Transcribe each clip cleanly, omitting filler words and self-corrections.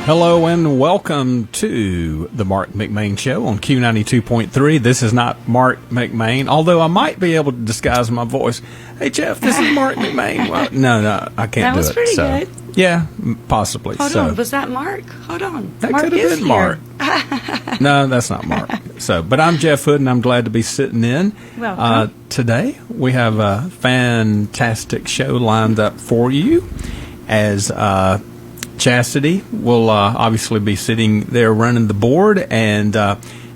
Hello and welcome to the Marc McMain Show on Q92.3. This is not Marc McMain, although I might be able to disguise my voice. Hey, Jeff, this is Marc McMain. Well, no, I can't do it. That was pretty good. Yeah, possibly. Hold on, was that Mark? Hold on. That Mark could have been Mark. No, that's not Mark. But I'm Jeff Hood, and I'm glad to be sitting in. Welcome. Today, we have a fantastic show lined up for you as Chastity will obviously be sitting there running the board, and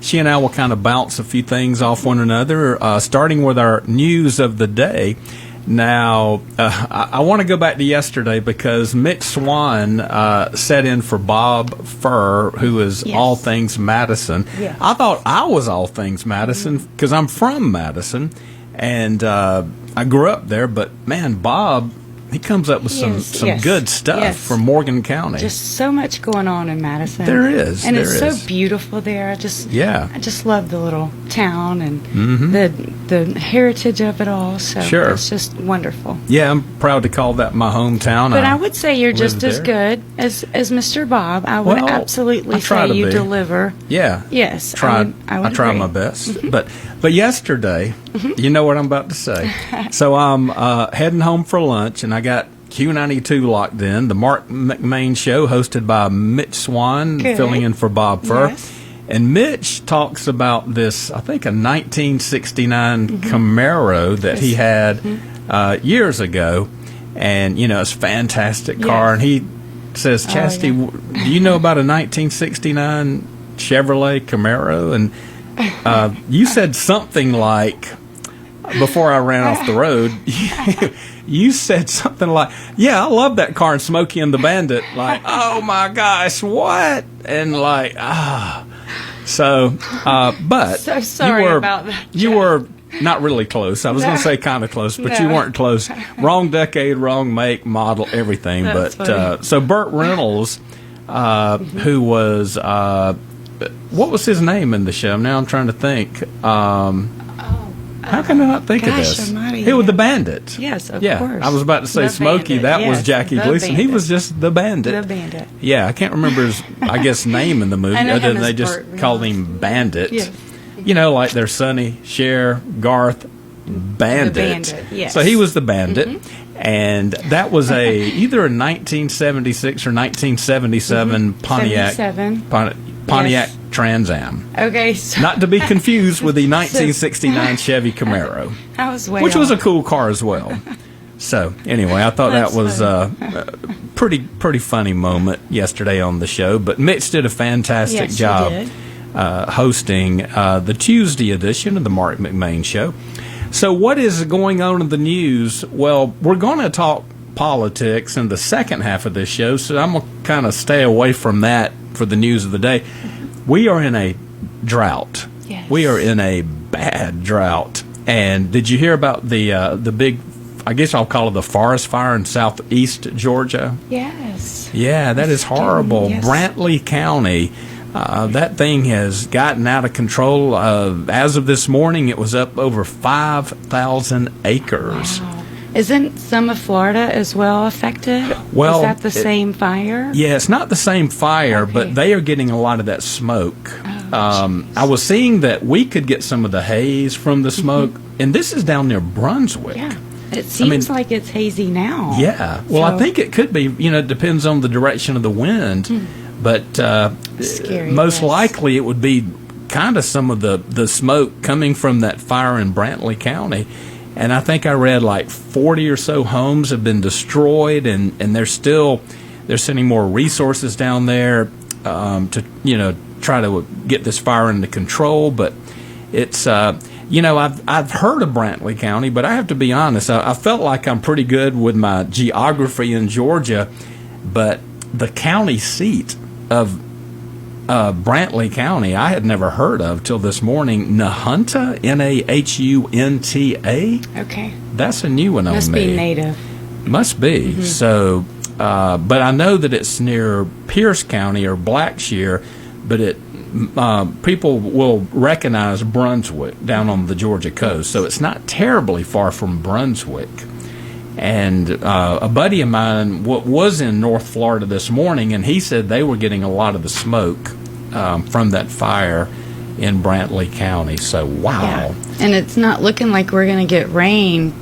she and I will kind of bounce a few things off one another, starting with our news of the day. Now, I want to go back to yesterday because Mitch Swan sat in for Bob Furr, who is all things Madison. Yeah. I thought I was all things Madison because I'm from Madison, and I grew up there, but man, Bob, he comes up with some good stuff from Morgan County. Just so much going on in Madison. There is. And it's so beautiful there. I just love the little town and the heritage of it all. So it's just wonderful. Yeah, I'm proud to call that my hometown. But I would say you're just as good as Mr. Bob. I would absolutely say you deliver. Yeah. Yes. I try agree. my best. But yesterday, you know what I'm about to say. So I'm heading home for lunch, and I got Q92 locked in, the Marc McMain Show, hosted by Mitch Swan, filling in for Bob Furr. Yes. And Mitch talks about this, I think, a 1969 Camaro that he had years ago. And, you know, it's a fantastic car. And he says, Chastity, do you know about a 1969 Chevrolet Camaro? And you said something like, before I ran off the road, you said something like, yeah, I love that car, and Smokey and the Bandit, like, oh my gosh, what? And like, So, but so sorry about that, you were not really close. I was going to say kind of close, but you weren't close. Wrong decade, wrong make, model, everything. That's funny. So Burt Reynolds, who was, what was his name in the show? Now I'm trying to think. How can I not think of this? He was the Bandit. Yes, of course. I was about to say Smokey. That was Jackie Gleason. He was just the Bandit. The Bandit. Yeah, I can't remember his, name in the movie, other than they just called him Bandit. Yes. You know, like their Sonny, Cher, Garth, Bandit. The Bandit, yes. So he was the Bandit. And that was either a 1976 or 1977 Pontiac Trans Am. Okay. So not to be confused with the 1969 Chevy Camaro, which was a cool car as well. So anyway, I thought that was a pretty funny moment yesterday on the show. But Mitch did a fantastic job hosting the Tuesday edition of the Marc McMain Show. So what is going on in the news? Well, we're going to talk politics in the second half of this show, so I'm going to kind of stay away from that for the news of the day. We are in a drought. Yes. We are in a bad drought. And did you hear about the big, I guess I'll call it the forest fire in southeast Georgia? Yes. Yeah, that is horrible. Yes. Brantley County. That thing has gotten out of control. As of this morning, it was up over 5,000 acres. Wow. Isn't some of Florida as well affected? Well, is that the same fire? Yeah, it's not the same fire, but they are getting a lot of that smoke. I was seeing that we could get some of the haze from the smoke, and this is down near Brunswick. Yeah. It seems like it's hazy now. Yeah. Well, I think it could be. You know, it depends on the direction of the wind. But scary, most likely it would be kind of some of the smoke coming from that fire in Brantley County. And I think I read like 40 or so homes have been destroyed, and they're sending more resources down there to, you know, try to get this fire under control. But it's, you know, I've heard of Brantley County, but I have to be honest, I felt like I'm pretty good with my geography in Georgia, but the county seat of Brantley County I had never heard of till this morning. Nahunta, Nahunta. Okay. That's a new one on me. Must be native. Must be. So, but I know that it's near Pierce County or Blackshear, but people will recognize Brunswick down on the Georgia coast. So it's not terribly far from Brunswick. And a buddy of mine was in North Florida this morning, and he said they were getting a lot of the smoke from that fire in Brantley County. So, wow. Yeah. And it's not looking like we're going to get rain.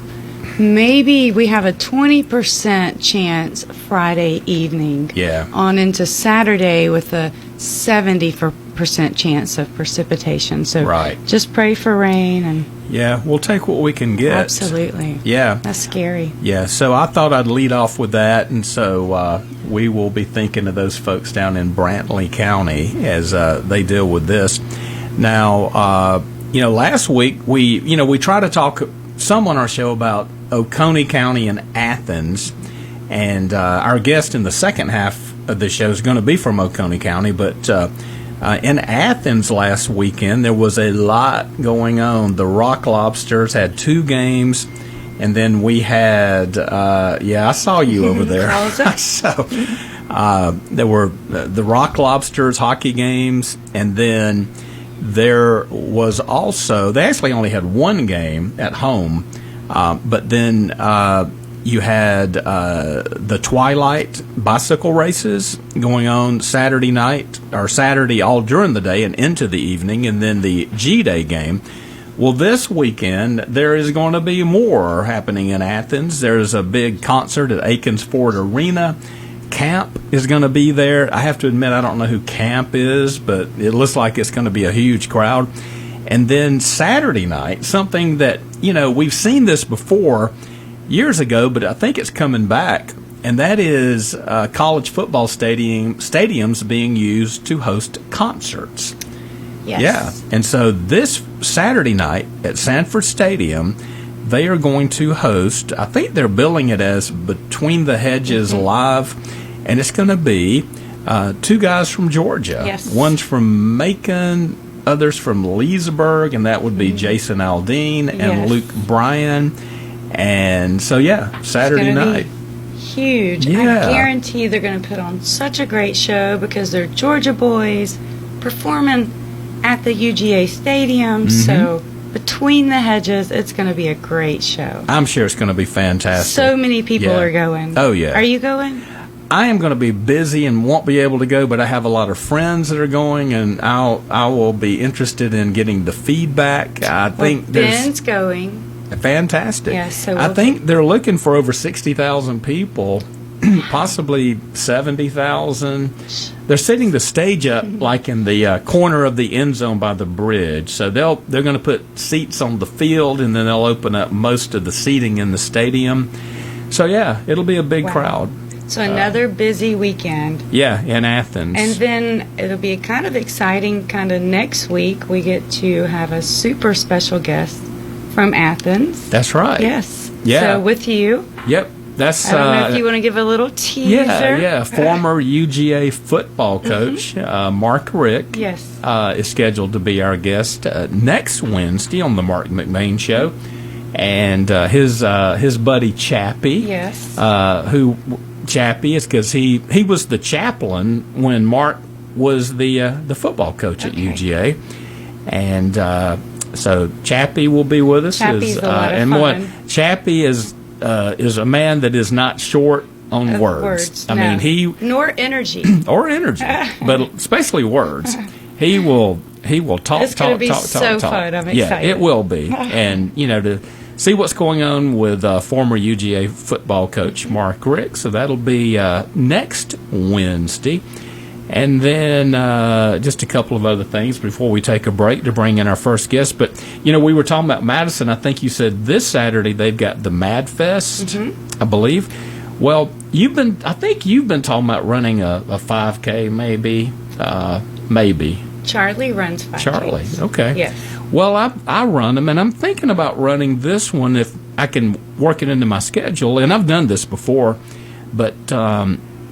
Maybe we have a 20% chance Friday evening. Yeah. On into Saturday with a 70% chance of precipitation. So right. Just pray for rain. And yeah, we'll take what we can get. Absolutely. Yeah. That's scary. Yeah, so I thought I'd lead off with that, and so we will be thinking of those folks down in Brantley County as they deal with this. Now, last week we try to talk some on our show about Oconee County and Athens, and our guest in the second half of the show is going to be from Oconee County, but in Athens last weekend there was a lot going on. The Rock Lobsters had 2 games, and then we had I saw you over there. So there were the Rock Lobsters hockey games, and then there was also, they actually only had 1 game at home, but then you had the Twilight bicycle races going on Saturday night, or Saturday all during the day and into the evening, and then the G-Day game. Well, this weekend there is going to be more happening in Athens. There's a big concert at Aikens Ford Arena. Camp is going to be there. I have to admit, I don't know who Camp is, but it looks like it's going to be a huge crowd. And then Saturday night, something that, we've seen this before years ago, but I think it's coming back, and that is college football stadiums being used to host concerts. Yes. Yeah. And so this Saturday night at Sanford Stadium, they are going to host, I think they're billing it as Between the Hedges Live, and it's going to be 2 guys from Georgia. Yes. One's from Macon, others from Leesburg, and that would be Jason Aldean and Luke Bryan. And so, Saturday night. Huge. Yeah. I guarantee they're going to put on such a great show because they're Georgia boys performing at the UGA Stadium. So Between the Hedges, it's going to be a great show. I'm sure it's going to be fantastic. So many people are going. Oh, yeah. Are you going? I am going to be busy and won't be able to go, but I have a lot of friends that are going, and I will be interested in getting the feedback. I think Ben's going. Fantastic. Yeah, so I think they're looking for over 60,000 people, possibly 70,000. They're setting the stage up like in the corner of the end zone by the bridge. So they're going to put seats on the field, and then they'll open up most of the seating in the stadium. So it'll be a big crowd. So another busy weekend. Yeah, in Athens. And then it'll be kind of exciting next week. We get to have a super special guest from Athens. That's right. Yes. Yeah. So with you. Yep. That's, I don't know if you want to give a little teaser. Yeah. Former UGA football coach Marc Rick is scheduled to be our guest next Wednesday on the Marc McMain Show. And his buddy Chappie. Yes. Who Chappie is because he was the chaplain when Marc was the football coach at UGA. And so Chappie will be with us. Chappie's a lot of fun. Chappie is a man that is not short on words. I mean, nor energy. But especially words. He will talk. It's going to be so fun. I'm excited. Yeah, it will be. And to see what's going on with former UGA football coach Marc Rick. So that'll be next Wednesday. And then just a couple of other things before we take a break to bring in our first guest. But, we were talking about Madison. I think you said this Saturday they've got the Mad Fest, I believe. Well, I think you've been talking about running a 5K maybe. Charlie runs 5Ks. Charlie, okay. Yes. Well, I run them, and I'm thinking about running this one if I can work it into my schedule. And I've done this before. But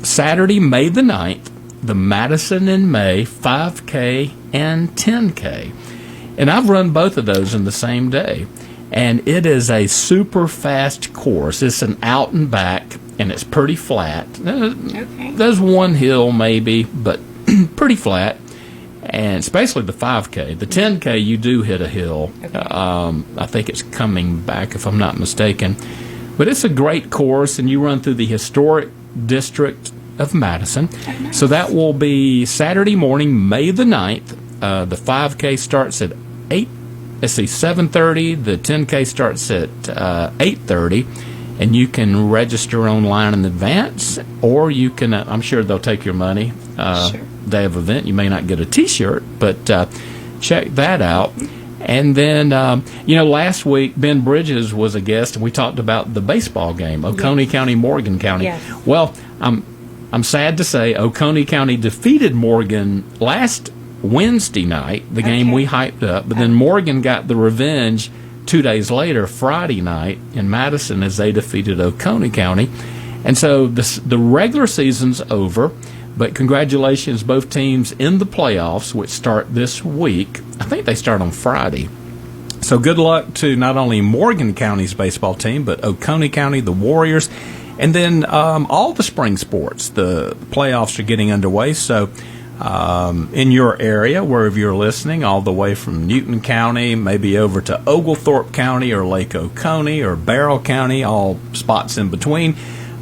Saturday, May the 9th, the Madison in May 5K and 10K. And I've run both of those in the same day. And it is a super fast course. It's an out and back, and it's pretty flat. Okay. There's one hill maybe, but pretty flat. And especially the 5K. The 10K, you do hit a hill. Okay. I think it's coming back, if I'm not mistaken. But it's a great course, and you run through the historic district of Madison. Oh, nice. So that will be Saturday morning, May the 9th. The 5K starts at 7:30. The 10K starts at 8:30. And you can register online in advance, or you can, I'm sure they'll take your money. Sure. Day of event, you may not get a T-shirt, but check that out. And then, last week, Ben Bridges was a guest, and we talked about the baseball game, Oconee County, Morgan County. Yes. Well, I'm sad to say Oconee County defeated Morgan last Wednesday night, the game we hyped up, but then Morgan got the revenge 2 days later, Friday night, in Madison, as they defeated Oconee County. And so the regular season's over, but congratulations, both teams in the playoffs, which start this week. I think they start on Friday. So good luck to not only Morgan County's baseball team, but Oconee County, the Warriors, and then all the spring sports. The playoffs are getting underway, so in your area, wherever you're listening, all the way from Newton County, maybe over to Oglethorpe County or Lake Oconee or Barrow County, all spots in between.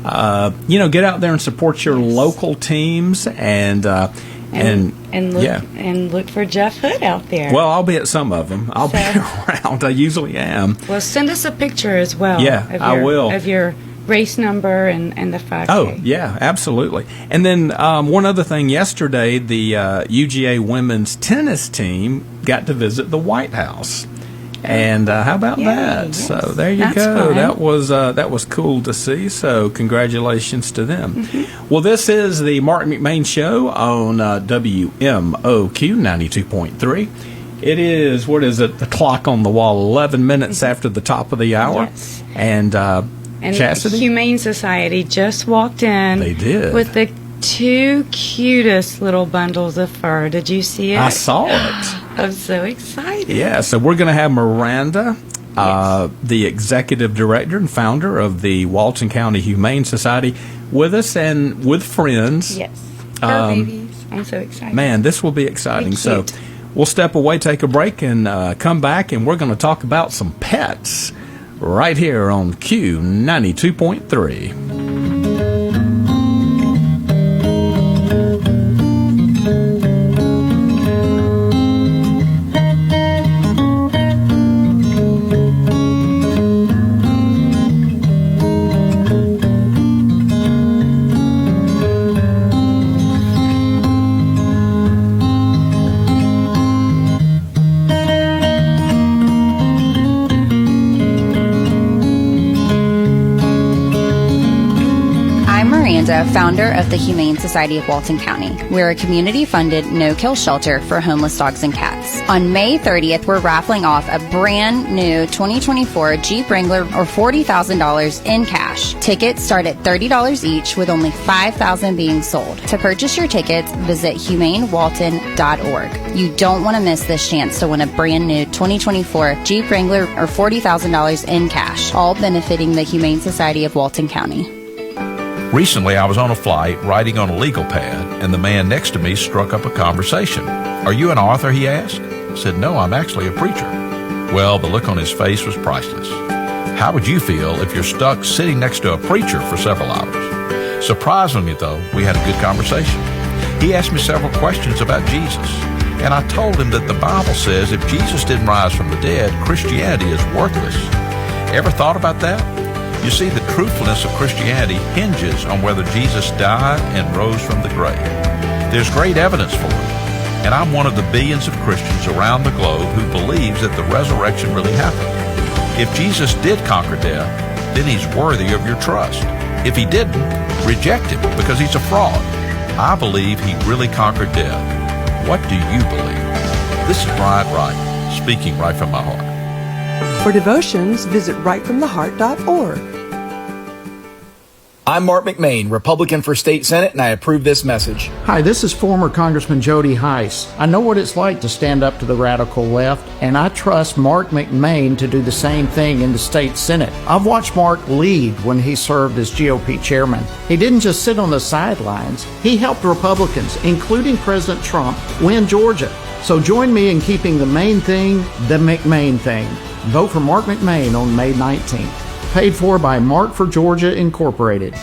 Get out there and support your local teams and look for Jeff Hood out there. Well, I'll be at some of them. I'll be around. I usually am. Well, send us a picture as well. Yeah, I will. Of your race number and the 5K. Oh, yeah, absolutely. And then one other thing, yesterday the UGA women's tennis team got to visit the White House. And how about that? Yes. So there you go. Fun. That was cool to see. So congratulations to them. Mm-hmm. Well, this is the Marc McMain Show on WMOQ 92.3. It is, what is it, the clock on the wall, 11 minutes after the top of the hour. Yes. And Chastity? Humane Society just walked in. They did. With the two cutest little bundles of fur. Did you see it? I saw it. I'm so excited. Yeah, so we're going to have Miranda, the executive director and founder of the Walton County Humane Society, with us and with friends. Yes. Fur babies. I'm so excited. Man, this will be exciting. So we'll step away, take a break, and come back, and we're going to talk about some pets right here on Q 92.3. Founder of the Humane Society of Walton County. We're a community-funded, no-kill shelter for homeless dogs and cats. On May 30th, we're raffling off a brand new 2024 Jeep Wrangler or $40,000 in cash. Tickets start at $30 each, with only $5,000 being sold. To purchase your tickets, visit humanewalton.org. You don't want to miss this chance to win a brand new 2024 Jeep Wrangler or $40,000 in cash, all benefiting the Humane Society of Walton County. Recently, I was on a flight writing on a legal pad, and the man next to me struck up a conversation. "Are you an author?" he asked. I said, "No, I'm actually a preacher." Well, the look on his face was priceless. How would you feel if you're stuck sitting next to a preacher for several hours? Surprisingly, though, we had a good conversation. He asked me several questions about Jesus, and I told him that the Bible says if Jesus didn't rise from the dead, Christianity is worthless. Ever thought about that? You see, the truthfulness of Christianity hinges on whether Jesus died and rose from the grave. There's great evidence for it, and I'm one of the billions of Christians around the globe who believes that the resurrection really happened. If Jesus did conquer death, then he's worthy of your trust. If he didn't, reject him because he's a fraud. I believe he really conquered death. What do you believe? This is Brian Wright, speaking right from my heart. For devotions, visit rightfromtheheart.org. I'm Marc McMain, Republican for State Senate, and I approve this message. Hi, this is former Congressman Jody Heiss. I know what it's like to stand up to the radical left, and I trust Marc McMain to do the same thing in the state Senate. I've watched Marc lead when he served as GOP chairman. He didn't just sit on the sidelines. He helped Republicans, including President Trump, win Georgia. So join me in keeping the main thing the McMain thing. Vote for Marc McMain on May 19th. paid for by Mark for Georgia Incorporated.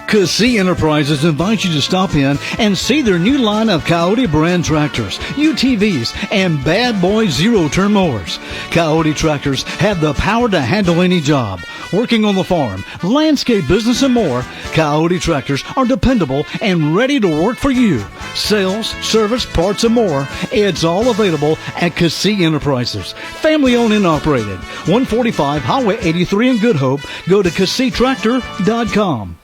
Cassie Enterprises invites you to stop in and see their new line of Coyote brand tractors, UTVs, and Bad Boy zero-turn mowers. Coyote tractors have the power to handle any job. Working on the farm, landscape business, and more, Coyote tractors are dependable and ready to work for you. Sales, service, parts, and more. It's all available at Cassie Enterprises. Family owned and operated. 145 Highway 83 in Good Hope. Go to CassieTractor.com.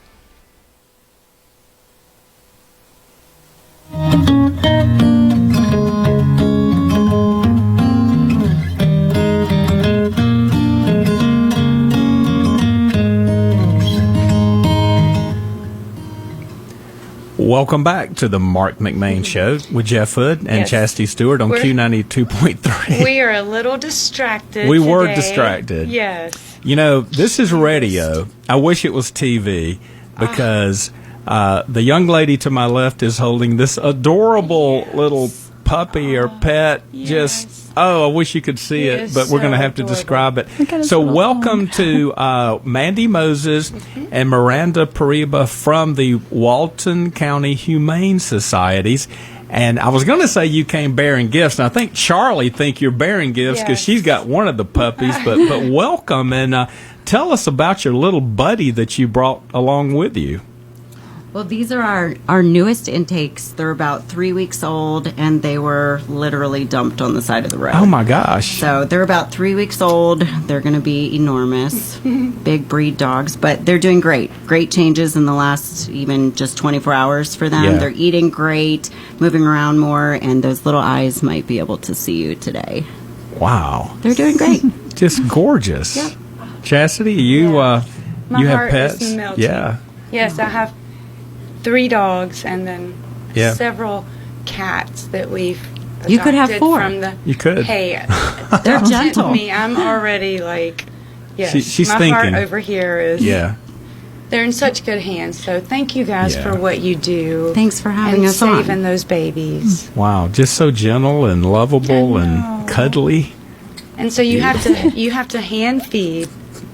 Welcome back to the Marc McMain Show with Jeff Hood and Yes. Chastity Stewart on Q92.3. We are a little distracted. We were today. distracted. Yes. You know, this is radio. I wish it was TV because the young lady to my left is holding this adorable little puppy or pet. Yes. I wish you could see He it, is but we're going to so have to adorable. describe it. Look at his So little welcome to Mandy Moses and Miranda Pariba from the Walton County Humane Societies. And I was going to say you came bearing gifts, and I think Charlie think you're bearing gifts because Yes. she's got one of the puppies. But welcome, and tell us about your little buddy that you brought along with you. Well, these are our newest intakes. They're about 3 weeks old, and they were literally dumped on the side of the road. Oh my gosh! So they're about 3 weeks old. They're going to be enormous, big breed dogs, but they're doing great. Great changes in the last even just 24 hours for them. Yeah. They're eating great, moving around more, and those little eyes might be able to see you today. Wow, They're doing great. just gorgeous. Yep. Chastity, you My you have heart pets? is melting. Yeah. Yes, I have 3 dogs and then Yeah. several cats that we've You could have adopted 4. From the, You could. Hey, They're don't gentle. tempt me. I'm already like, yes, She's my thinking. heart over here is. Yeah. They're in such good hands. So thank you guys Yeah. for what you do. Thanks for having and us on. saving those babies. Wow, just so gentle and lovable I and know. cuddly. And so you have to hand feed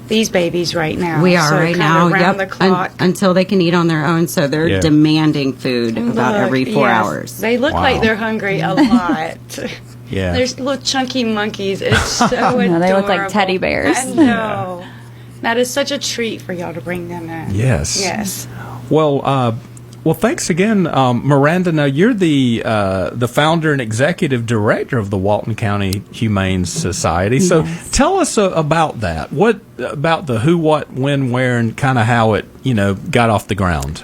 these babies right now. We are so right kinda now, around yep, the clock. until they can eat on their own. So they're Yeah. demanding food about Look, every 4 yes, hours. They look Wow. like they're hungry a lot. Yeah. There's little chunky monkeys. It's so adorable. No, they look like teddy bears. I know. That is such a treat for y'all to bring them in. Yes. Yes. Well, thanks again, Miranda. Now you're the founder and executive director of the Walton County Humane Society. So tell us about that. What about the who, what, when, where, and kind of how it got off the ground?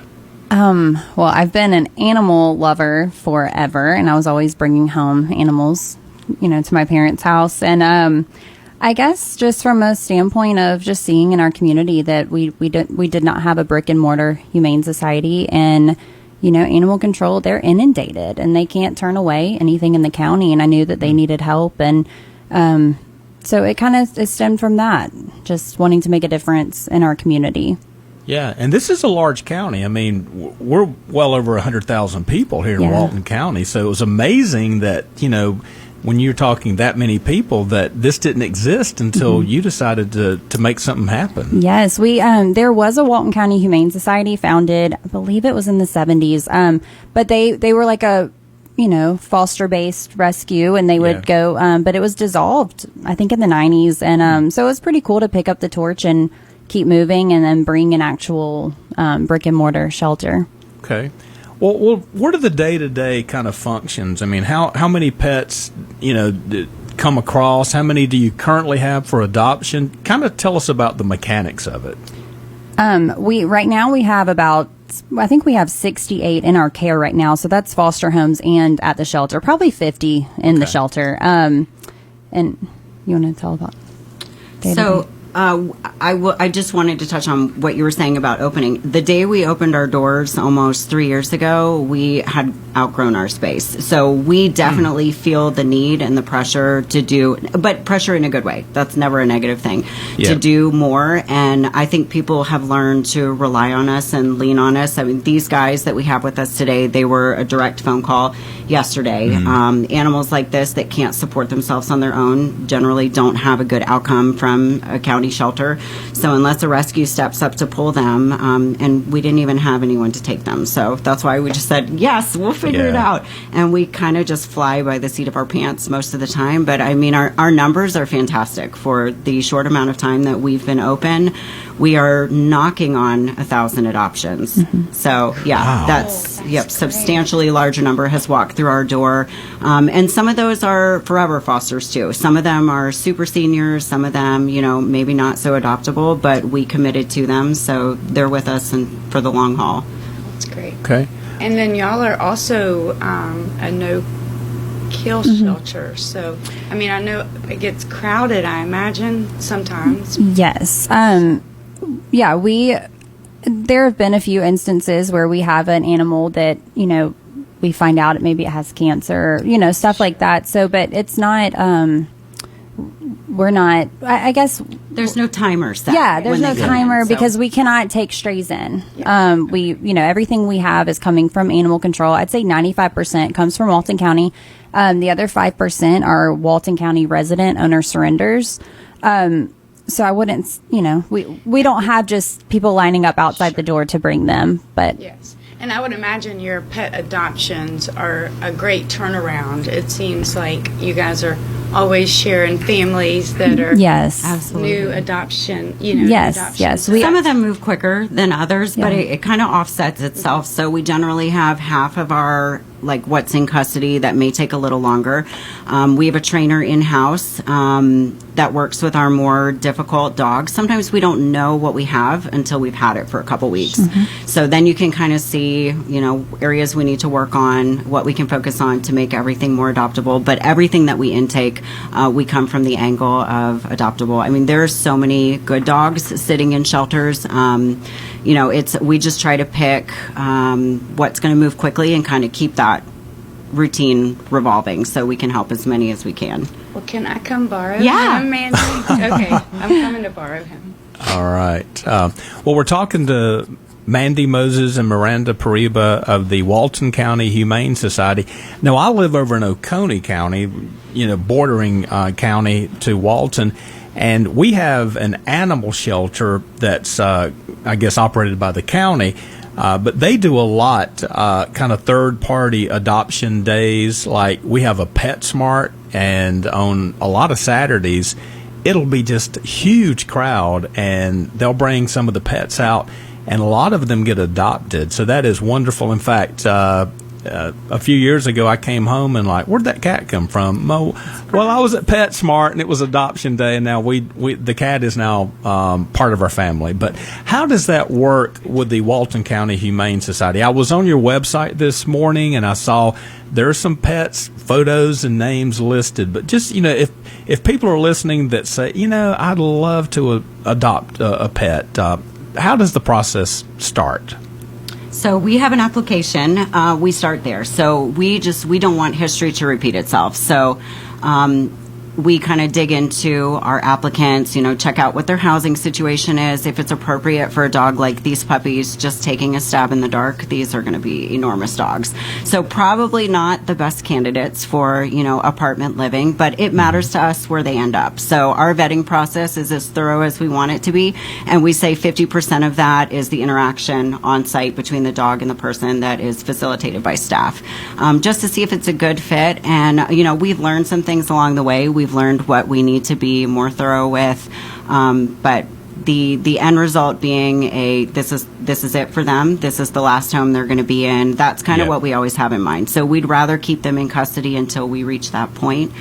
Well, I've been an animal lover forever, and I was always bringing home animals, to my parents' house. And I guess just from a standpoint of just seeing in our community that we did not have a brick and mortar humane society, and animal control, they're inundated and they can't turn away anything in the county. And I knew that they needed help, and so it kind of stemmed from that, just wanting to make a difference in our community. Yeah, and this is a large county. I mean, we're well over 100,000 people here in Yeah. Walton County. So it was amazing that, when you're talking that many people, that this didn't exist until you decided to make something happen. Yes, we there was a Walton County Humane Society founded, I believe it was in the 70s. But they were like a foster-based rescue, and they would go, but it was dissolved, I think, in the 90s. And so it was pretty cool to pick up the torch and keep moving and then bring an actual brick and mortar shelter. Okay. Well, what are the day-to-day kind of functions? I mean, how many pets, come across? How many do you currently have for adoption? Kind of tell us about the mechanics of it. Right now we have I think we have 68 in our care right now. So that's foster homes and at the shelter, probably 50 in the shelter. And you want to tell about day-to-day? So I just wanted to touch on what you were saying about opening. The day we opened our doors almost 3 years ago, we had outgrown our space. So we definitely feel the need and the pressure to do, but pressure in a good way. That's never a negative thing, to do more. And I think people have learned to rely on us and lean on us. I mean, these guys that we have with us today, they were a direct phone call yesterday. Animals like this that can't support themselves on their own generally don't have a good outcome from a county county shelter. So unless a rescue steps up to pull them, and we didn't even have anyone to take them. So that's why we just said, yes, we'll figure it out. And we kind of just fly by the seat of our pants most of the time. But I mean, our numbers are fantastic for the short amount of time that we've been open. We are knocking on 1,000 adoptions. So yeah, that's substantially larger number has walked through our door. And some of those are forever fosters too. Some of them are super seniors. Some of them, maybe not so adoptable, but we committed to them. So they're with us and for the long haul. That's great. Okay. And then y'all are also a no-kill shelter. So, I mean, I know it gets crowded, I imagine, sometimes. Yes. Yeah, there have been a few instances where we have an animal that, we find out maybe it has cancer, stuff like that. So, but it's not, we're not, I guess. There's no timer set. Yeah, there's no timer because we cannot take strays in. Yeah. Everything we have is coming from animal control. I'd say 95% comes from Walton County. The other 5% are Walton County resident owner surrenders. So I wouldn't, we don't have just people lining up outside the door to bring them, but. Yes. And I would imagine your pet adoptions are a great turnaround. It seems like you guys are always sharing families that are new adoption, Yes. Some of them move quicker than others, but it kind of offsets itself. So we generally have half of our what's in custody that may take a little longer. We have a trainer in-house that works with our more difficult dogs. Sometimes we don't know what we have until we've had it for a couple weeks. So then you can kind of see, areas we need to work on, what we can focus on to make everything more adoptable. But everything that we intake, we come from the angle of adoptable. I mean, there are so many good dogs sitting in shelters. We just try to pick what's going to move quickly and kind of keep that routine revolving so we can help as many as we can. Well, can I come borrow him, Mandy? Okay, I'm coming to borrow him. All right. Well, we're talking to Mandy Moses and Miranda Pariba of the Walton County Humane Society. Now, I live over in Oconee County, bordering county to Walton, and we have an animal shelter that's, I guess, operated by the county. But they do a lot, kind of third-party adoption days. Like we have a PetSmart, and on a lot of Saturdays, it'll be just a huge crowd, and they'll bring some of the pets out, and a lot of them get adopted. So that is wonderful. In fact, a few years ago, I came home and where'd that cat come from? Well, I was at PetSmart and it was adoption day, and now the cat is now part of our family. But how does that work with the Walton County Humane Society? I was on your website this morning and I saw there are some pets, photos, and names listed. But just if people are listening that say, I'd love to adopt a pet, how does the process start? So we have an application. We start there. So we don't want history to repeat itself. So we kind of dig into our applicants, check out what their housing situation is. If it's appropriate for a dog like these puppies, just taking a stab in the dark, these are going to be enormous dogs. So probably not the best candidates for, apartment living, but it matters to us where they end up. So our vetting process is as thorough as we want it to be. And we say 50% of that is the interaction on site between the dog and the person that is facilitated by staff, just to see if it's a good fit. And, we've learned some things along the way. We've learned what we need to be more thorough with, but the end result being this is it for them. This is the last home they're going to be in. That's kind of what we always have in mind. So we'd rather keep them in custody until we reach that point.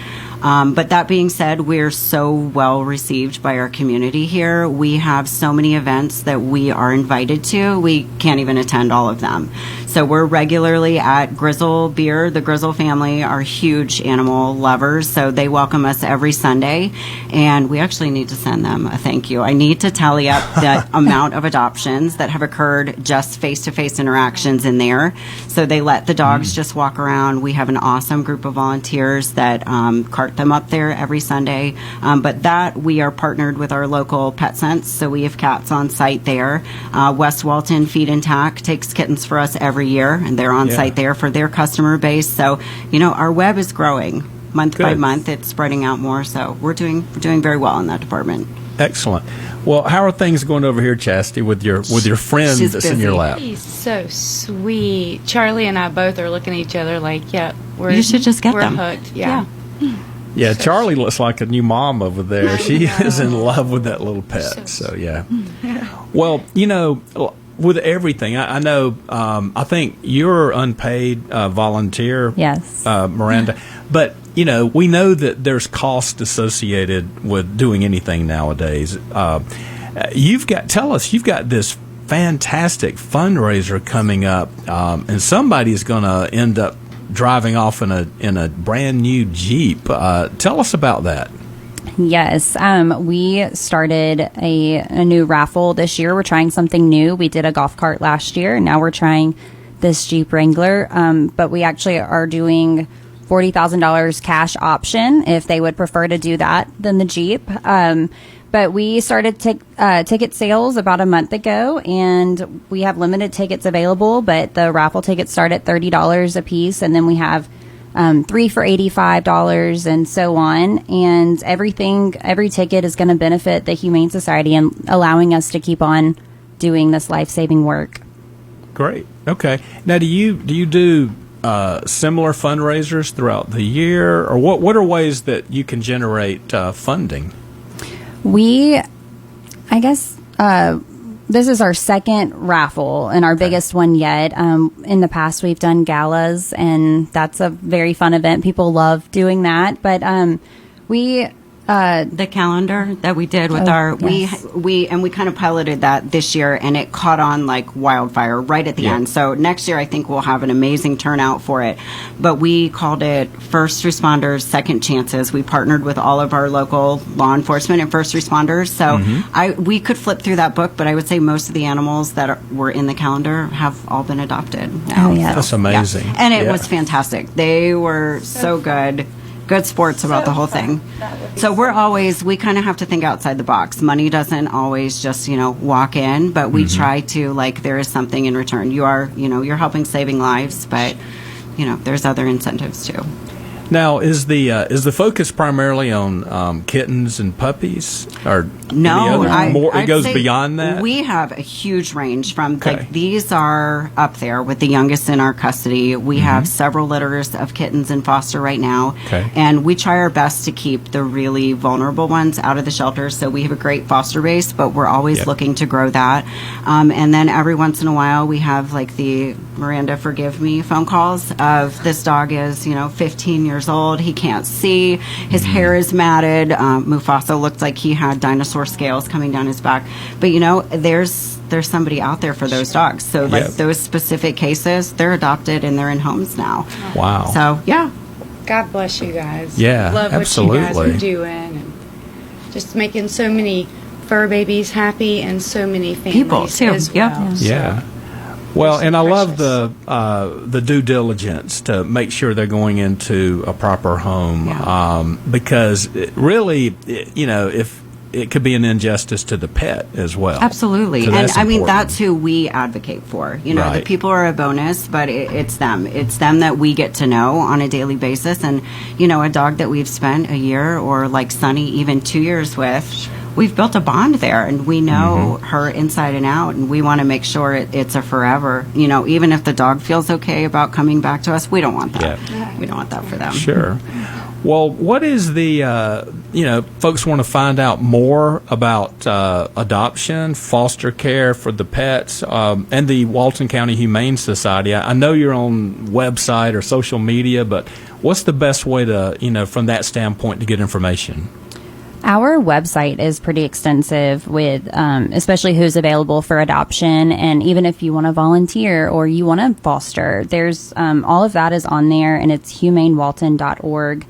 But that being said, we're so well received by our community here. We have so many events that we are invited to. We can't even attend all of them. So we're regularly at Grizzle Beer. The Grizzle family are huge animal lovers, so they welcome us every Sunday. And we actually need to send them a thank you. I need to tally up the amount of adoptions that have occurred just face-to-face interactions in there. So they let the dogs just walk around. We have an awesome group of volunteers that cart them up there every Sunday. But that we are partnered with our local Pet Sense, so we have cats on site there. West Walton Feed and Tack takes kittens for us every year, and they're on site there for their customer base. So, our web is growing month by month. It's spreading out more, so we're doing very well in that department. Excellent. Well, how are things going over here, Chastity, with your friend She's that's in your busy. lap? He's so sweet. Charlie and I both are looking at each other like, yeah, You should just get we're them. hooked. Yeah. Yeah, Charlie looks like a new mom over there. She is in love with that little pet. So, yeah. Well, with everything, I know, I think you're unpaid volunteer, Yes. Miranda. But, we know that there's cost associated with doing anything nowadays. You've got this fantastic fundraiser coming up, and somebody's going to end up driving off in a brand new Jeep. Tell us about that. Yes, we started a new raffle this year. We're trying something new. We did a golf cart last year, and now we're trying this Jeep Wrangler. But we actually are doing $40,000 cash option if they would prefer to do that than the Jeep. But we started ticket sales about a month ago, and we have limited tickets available, but the raffle tickets start at $30 a piece, and then we have 3 for $85 and so on. And every ticket is going to benefit the Humane Society and allowing us to keep on doing this life-saving work. Great. Okay. Now, do you do similar fundraisers throughout the year, or what are ways that you can generate funding? This is our second raffle and our biggest one yet. In the past, we've done galas, and that's a very fun event. People love doing that. But the calendar that we did with yes. we kind of piloted that this year, and it caught on like wildfire right at the end. So next year I think we'll have an amazing turnout for it. But we called it First Responders Second Chances. We partnered with all of our local law enforcement and first responders. So we could flip through that book, but I would say most of the animals that were in the calendar have all been adopted now. Oh, yeah. That's amazing. Yeah. And it was fantastic. They were so good. Good sports about the whole thing. So we kind of have to think outside the box. Money doesn't always just, walk in, but we try to, there is something in return. You're helping saving lives, but, there's other incentives too. Now, is the focus primarily on kittens and puppies, or no? It goes beyond that. We have a huge range from these are up there with the youngest in our custody. We have several litters of kittens in foster right now, and we try our best to keep the really vulnerable ones out of the shelters. So we have a great foster base, but we're always looking to grow that. And then every once in a while, we have the Miranda, forgive me phone calls of this dog is 15 years old. He can't see. His hair is matted. Mufasa looked like he had dinosaur scales coming down his back. But there's somebody out there for those dogs. So those specific cases, they're adopted and they're in homes now. Wow. So yeah. God bless you guys. Yeah, love absolutely. what you guys are doing, and just making so many fur babies happy and so many families People, too. as well. Yep. So, Yeah. Well, and I love precious. the due diligence to make sure they're going into a proper home, because if it could be an injustice to the pet as well. Absolutely. So And that's I mean, important. that's who we advocate for. The Right. people are a bonus, but it's them. It's them that we get to know on a daily basis. And, a dog that we've spent a year or like Sunny, even 2 years with, we've built a bond there, and we know her inside and out, and we want to make sure it's a forever. Even if the dog feels okay about coming back to us, we don't want that. Yeah. We don't want that for them. Sure. Well, what is the, folks want to find out more about adoption, foster care for the pets, and the Walton County Humane Society. I know you're on website or social media, but what's the best way to, from that standpoint, to get information? Our website is pretty extensive with, especially who's available for adoption, and even if you want to volunteer or you want to foster, there's all of that is on there, and it's humanewalton.org.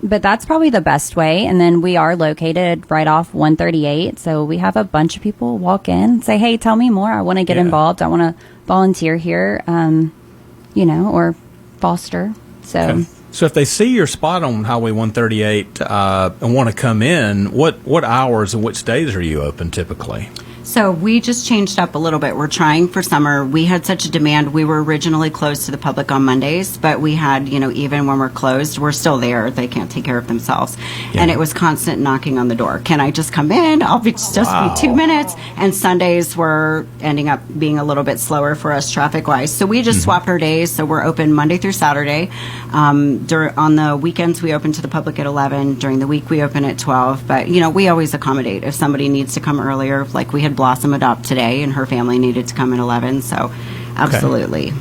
But that's probably the best way. And then we are located right off 138, so we have a bunch of people walk in, say, "Hey, tell me more. I want to get involved. I want to volunteer here, or foster." So. Okay. So if they see your spot on Highway 138 and want to come in, what hours and which days are you open typically? So we just changed up a little bit. We're trying for summer. We had such a demand. We were originally closed to the public on Mondays, but we had, even when we're closed, we're still there. They can't take care of themselves. Yeah. And it was constant knocking on the door. Can I just come in? I'll be just be 2 minutes. And Sundays were ending up being a little bit slower for us traffic-wise. So we just swapped our days. So we're open Monday through Saturday. On the weekends, we open to the public at 11. During the week, we open at 12. But, we always accommodate. If somebody needs to come earlier, like we had Blossom adopt today, and her family needed to come at 11. So, absolutely. Okay.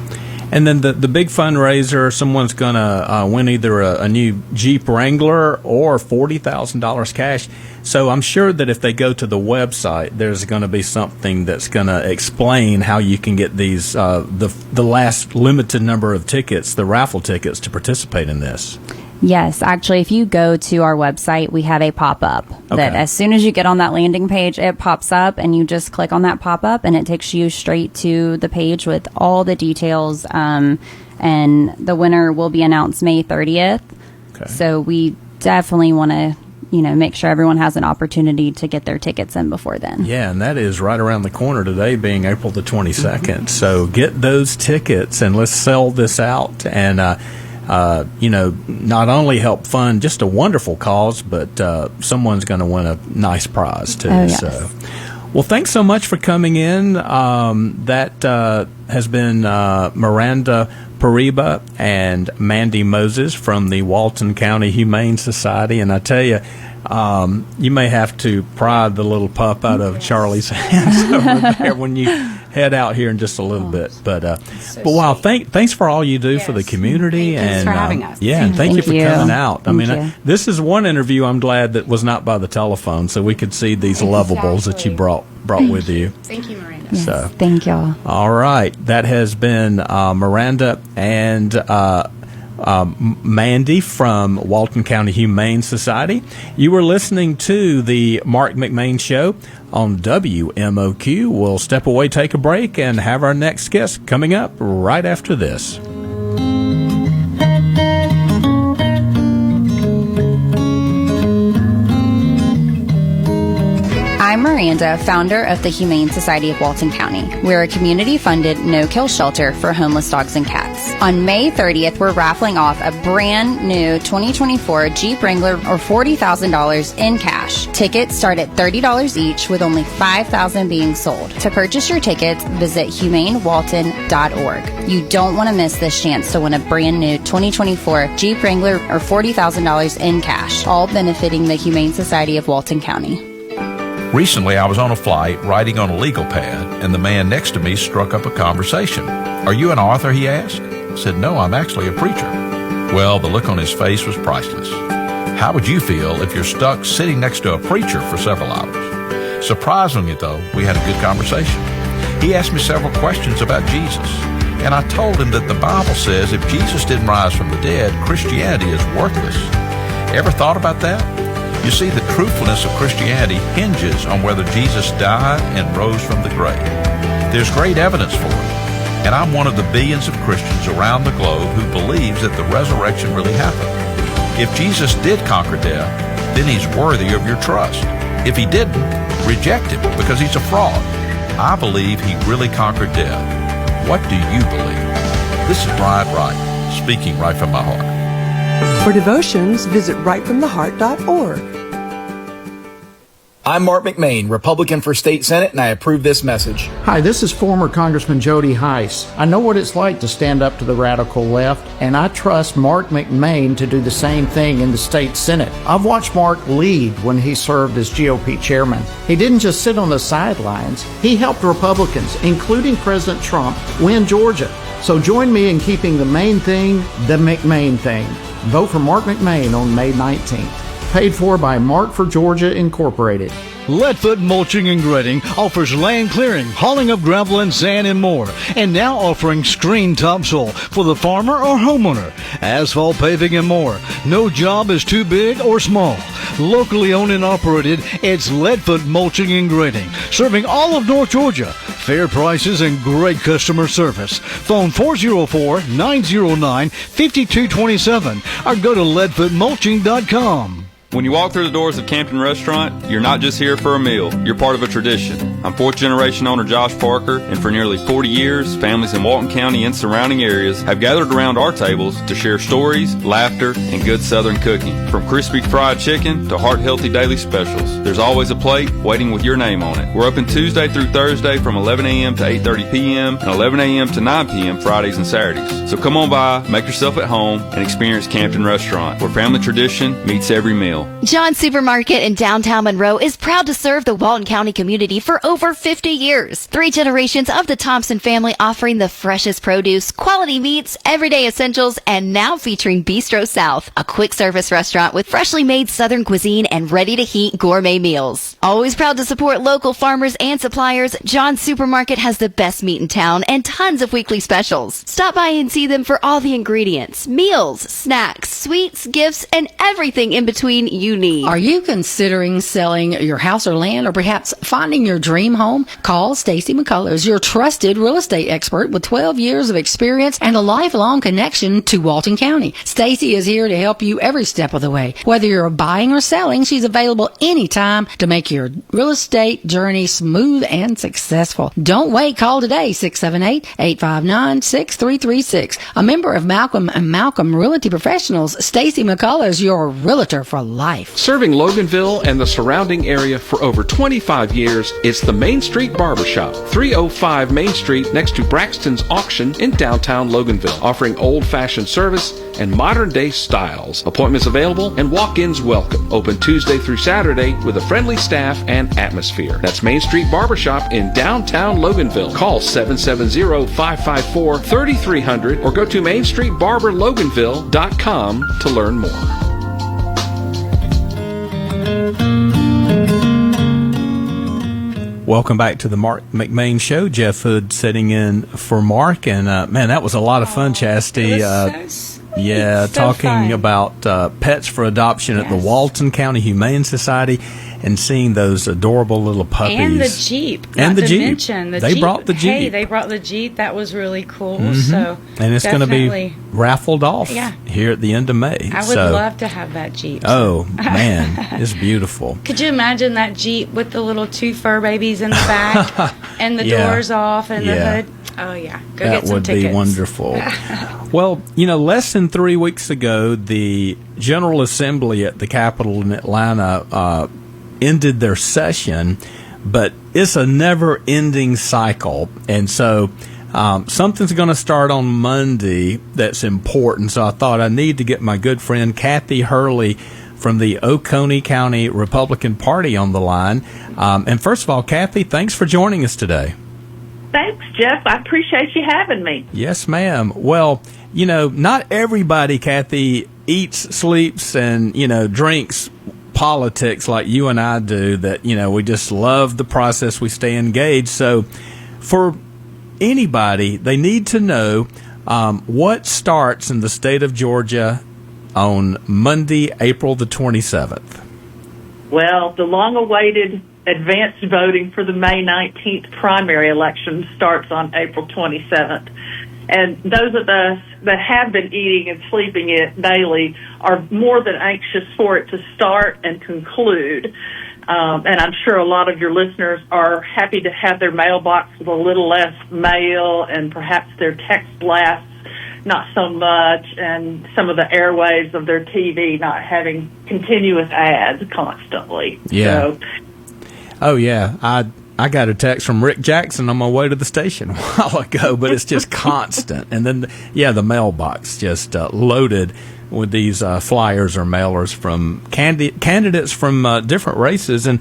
And then the big fundraiser, someone's going to win either a new Jeep Wrangler or $40,000 cash. So I'm sure that if they go to the website, there's going to be something that's going to explain how you can get these the last limited number of tickets, the raffle tickets, to participate in this. Yes, actually, if you go to our website, we have a pop-up that as soon as you get on that landing page, it pops up, and you just click on that pop-up, and it takes you straight to the page with all the details, and the winner will be announced May 30th. Okay. So we definitely want to make sure everyone has an opportunity to get their tickets in before then. Yeah, and that is right around the corner today, being April the 22nd. Mm-hmm. So get those tickets, and let's sell this out, and not only help fund just a wonderful cause, but someone's going to win a nice prize too. Oh, yes. So, well, thanks so much for coming in. That has been Miranda Pariba and Mandy Moses from the Walton County Humane Society, and I tell you, you may have to pry the little pup out of Charlie's hands over there when you head out here in just a little bit. But wow, thanks for all you do for the community. Thanks for having us. Yeah, and thank you for coming out. Thank you. This is one interview I'm glad that was not by the telephone, so we could see these lovables that you brought with you. Thank you, Miranda. Yes, So, thank y'all. all right, that has been Miranda and Mandy from Walton County Humane Society. You were listening to the Marc McMain Show on WMOQ. We'll step away, take a break, and have our next guest coming up right after this. I'm Miranda, founder of the Humane Society of Walton County. We're a community-funded, no-kill shelter for homeless dogs and cats. On May 30th, we're raffling off a brand new 2024 Jeep Wrangler or $40,000 in cash. Tickets start at $30 each, with only 5,000 being sold. To purchase your tickets, visit humanewalton.org. You don't want to miss this chance to win a brand new 2024 Jeep Wrangler or $40,000 in cash, all benefiting the Humane Society of Walton County. Recently, I was on a flight writing on a legal pad, and the man next to me struck up a conversation. "Are you an author?" he asked. I said, "No, I'm actually a preacher." Well, the look on his face was priceless. How would you feel if you're stuck sitting next to a preacher for several hours? Surprisingly, though, we had a good conversation. He asked me several questions about Jesus, and I told him that the Bible says if Jesus didn't rise from the dead, Christianity is worthless. Ever thought about that? You see, the truthfulness of Christianity hinges on whether Jesus died and rose from the grave. There's great evidence for it, and I'm one of the billions of Christians around the globe who believes that the resurrection really happened. If Jesus did conquer death, then he's worthy of your trust. If he didn't, reject him because he's a fraud. I believe he really conquered death. What do you believe? This is Brian Wright, speaking right from my heart. For devotions, visit rightfromtheheart.org. I'm Marc McMain, Republican for State Senate, and I approve this message. Hi, this is former Congressman Jody Heiss. I know what it's like to stand up to the radical left, and I trust Marc McMain to do the same thing in the state Senate. I've watched Marc lead when he served as GOP chairman. He didn't just sit on the sidelines. He helped Republicans, including President Trump, win Georgia. So join me in keeping the main thing the McMain thing. Vote for Marc McMain on May 19th. Paid for by Mark for Georgia Incorporated. Leadfoot Mulching and Grading offers land clearing, hauling of gravel and sand, and more. And now offering screen topsoil for the farmer or homeowner, asphalt paving, and more. No job is too big or small. Locally owned and operated, it's Leadfoot Mulching and Grading, serving all of North Georgia. Fair prices and great customer service. Phone 404-909-5227 or go to leadfootmulching.com. When you walk through the doors of Campton Restaurant, you're not just here for a meal, you're part of a tradition. I'm fourth generation owner Josh Parker, and for nearly 40 years, families in Walton County and surrounding areas have gathered around our tables to share stories, laughter, and good Southern cooking. From crispy fried chicken to heart-healthy daily specials, there's always a plate waiting with your name on it. We're open Tuesday through Thursday from 11 a.m. to 8:30 p.m. and 11 a.m. to 9 p.m. Fridays and Saturdays. So come on by, make yourself at home, and experience Campton Restaurant, where family tradition meets every meal. John's Supermarket in downtown Monroe is proud to serve the Walton County community for over 50 years. 3 generations of the Thompson family offering the freshest produce, quality meats, everyday essentials, and now featuring Bistro South, a quick service restaurant with freshly made Southern cuisine and ready-to-heat gourmet meals. Always proud to support local farmers and suppliers, John's Supermarket has the best meat in town and tons of weekly specials. Stop by and see them for all the ingredients, meals, snacks, sweets, gifts, and everything in between you need. Are you considering selling your house or land, or perhaps finding your dream home? Call Stacy McCullers, your trusted real estate expert with 12 years of experience and a lifelong connection to Walton County. Stacy is here to help you every step of the way. Whether you're buying or selling, she's available anytime to make your real estate journey smooth and successful. Don't wait. Call today, 678-859-6336. A member of Malcolm & Malcolm Realty Professionals, Stacy McCullers, your realtor for life. Serving Loganville and the surrounding area for over 25 years, it's the Main Street Barbershop, 305 Main Street next to Braxton's Auction in downtown Loganville, offering old-fashioned service and modern-day styles. Appointments available and walk-ins welcome. Open Tuesday through Saturday with a friendly staff and atmosphere. That's Main Street Barbershop in downtown Loganville. Call 770-554-3300 or go to mainstreetbarberloganville.com to learn more. Welcome back to the Marc McMain Show. Jeff Hood sitting in for Mark, and man, that was a lot of fun, Chastity. Yeah, so talking fun. About pets for adoption at the Walton County Humane Society, and seeing those adorable little puppies. And the Jeep. And the Jeep. Mention, the they Jeep. Brought the Jeep. Hey, they brought the Jeep. That was really cool. Mm-hmm. So and it's going to be raffled off here at the end of May. I would love to have that Jeep. Oh, man. It's beautiful. Could you imagine that Jeep with the little 2 fur babies in the back and the doors off and the hood? Oh, yeah. Go get some tickets. That would be wonderful. Well, less than 3 weeks ago, the General Assembly at the Capitol in Atlanta ended their session, but it's a never-ending cycle. And so something's going to start on Monday that's important. So I thought I need to get my good friend Kathy Hurley from the Oconee County Republican Party on the line. And first of all, Kathy, thanks for joining us today. Thanks, Jeff. I appreciate you having me. Yes, ma'am. Well, not everybody, Kathy, eats, sleeps, and, drinks politics like you and I do, that, we just love the process. We stay engaged. So for anybody, they need to know what starts in the state of Georgia on Monday, April the 27th. Well, the long-awaited advanced voting for the May 19th primary election starts on April 27th. And those of us that have been eating and sleeping it daily are more than anxious for it to start and conclude. And I'm sure a lot of your listeners are happy to have their mailbox with a little less mail and perhaps their text blasts not so much, and some of the airwaves of their TV not having continuous ads constantly. Yeah. So, oh, yeah. I got a text from Rick Jackson on my way to the station a while ago, but it's just constant. And then, the mailbox just loaded with these flyers or mailers from candidates from different races. And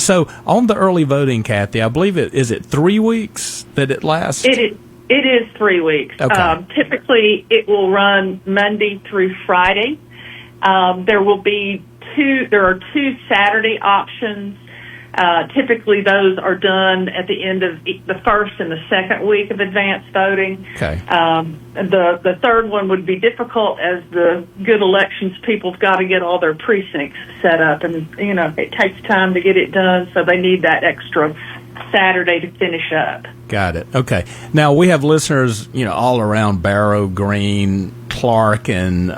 so on the early voting, Kathy, I believe is it 3 weeks that it lasts? It is 3 weeks. Okay. Typically, it will run Monday through Friday. There are 2 Saturday options. Typically, those are done at the end of the first and the second week of advanced voting. Okay. The third one would be difficult, as the good elections people's got to get all their precincts set up, and it takes time to get it done, so they need that extra Saturday to finish up. Got it. Okay. Now, we have listeners, all around Barrow, Greene, Clark, and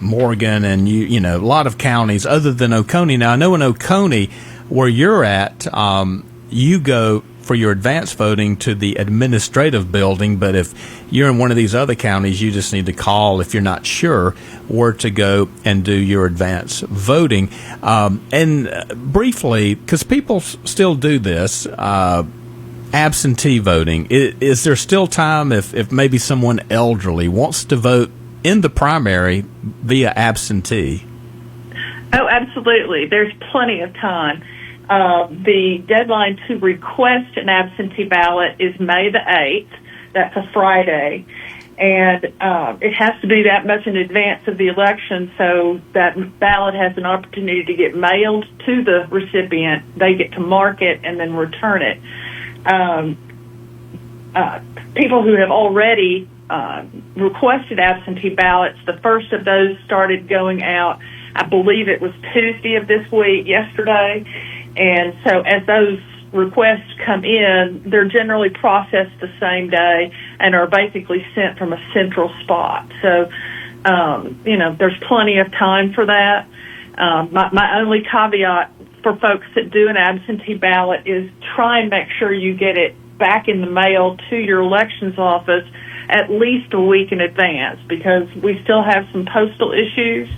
Morgan, and, a lot of counties other than Oconee. Now, I know in Oconee, where you're at, you go for your advance voting to the administrative building, but if you're in one of these other counties, you just need to call if you're not sure where to go and do your advance voting. And briefly, because people still do this, absentee voting, is there still time if maybe someone elderly wants to vote in the primary via absentee? Oh, absolutely. There's plenty of time. The deadline to request an absentee ballot is May the 8th. That's a Friday. And it has to be that much in advance of the election so that ballot has an opportunity to get mailed to the recipient. They get to mark it and then return it. People who have already requested absentee ballots, the first of those started going out, I believe it was Tuesday of this week, yesterday. And so as those requests come in, they're generally processed the same day and are basically sent from a central spot. So, there's plenty of time for that. My only caveat for folks that do an absentee ballot is try and make sure you get it back in the mail to your elections office at least a week in advance, because we still have some postal issues,